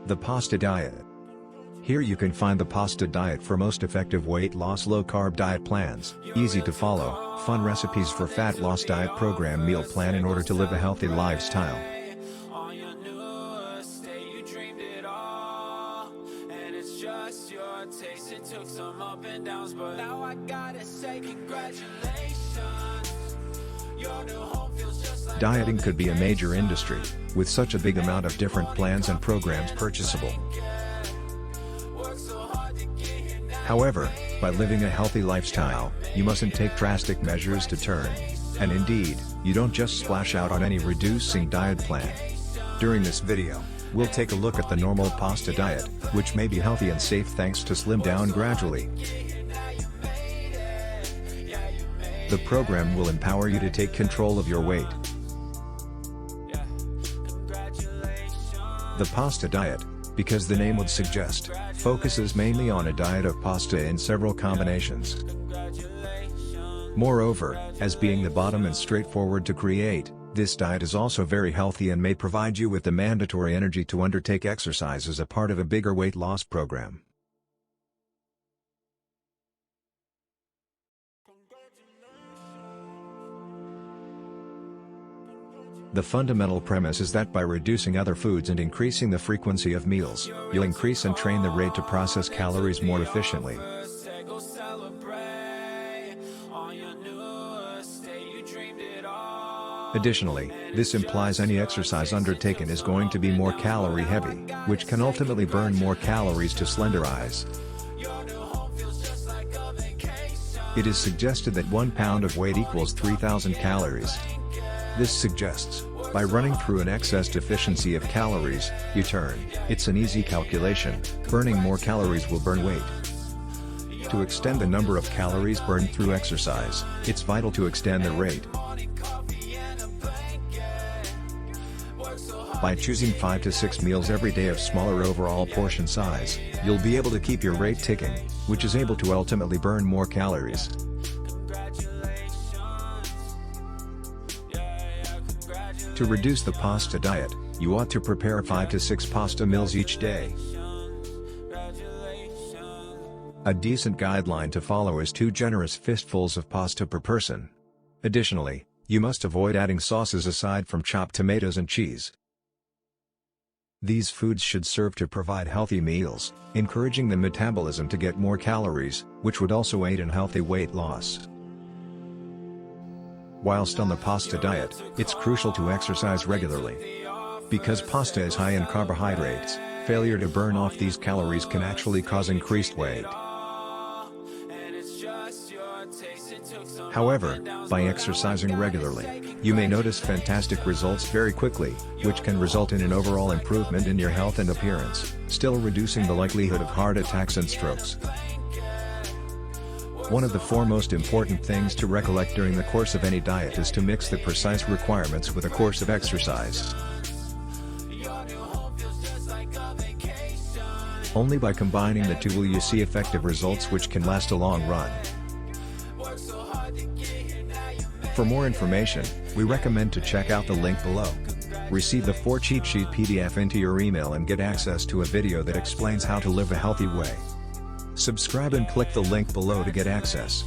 The pasta diet. Here you can find the pasta diet for most effective weight loss low-carb diet plans, easy to follow, fun recipes for fat loss diet program meal plan in order to live a healthy lifestyle. It took some up and downs, but now I gotta say congratulations. Your new home feels just like Dieting could be a major industry, with such a big amount of different plans and programs purchasable. However, by living a healthy lifestyle, you mustn't take drastic measures to turn. And indeed, you don't just splash out on any reducing diet plan. During this video, we'll take a look at the normal pasta diet, which may be healthy and safe thanks to slim down gradually. The program will empower you to take control of your weight. The pasta diet, because the name would suggest, focuses mainly on a diet of pasta in several combinations. Moreover, as being the bottom and straightforward to create, this diet is also very healthy and may provide you with the mandatory energy to undertake exercise as a part of a bigger weight loss program. The fundamental premise is that by reducing other foods and increasing the frequency of meals, you'll increase and train the rate to process calories more efficiently. Additionally, this implies any exercise undertaken is going to be more calorie heavy, which can ultimately burn more calories to slenderize. It is suggested that 1 pound of weight equals 3,000 calories. This suggests, by running through an excess deficiency of calories, you turn. It's an easy calculation, burning more calories will burn weight. To extend the number of calories burned through exercise, it's vital to extend the rate. By choosing 5 to 6 meals every day of smaller overall portion size, you'll be able to keep your rate ticking, which is able to ultimately burn more calories. To reduce the pasta diet, you ought to prepare 5 to 6 pasta meals each day. A decent guideline to follow is 2 generous fistfuls of pasta per person. Additionally, you must avoid adding sauces aside from chopped tomatoes and cheese. These foods should serve to provide healthy meals, encouraging the metabolism to get more calories, which would also aid in healthy weight loss. Whilst on the pasta diet, it's crucial to exercise regularly. Because pasta is high in carbohydrates, failure to burn off these calories can actually cause increased weight. However, by exercising regularly, you may notice fantastic results very quickly, which can result in an overall improvement in your health and appearance, still reducing the likelihood of heart attacks and strokes. One of the foremost important things to recollect during the course of any diet is to mix the precise requirements with a course of exercise. Only by combining the two will you see effective results which can last a long run. For more information, we recommend to check out the link below. Receive the 4 cheat sheet PDF into your email and get access to a video that explains how to live a healthy way. Subscribe and click the link below to get access.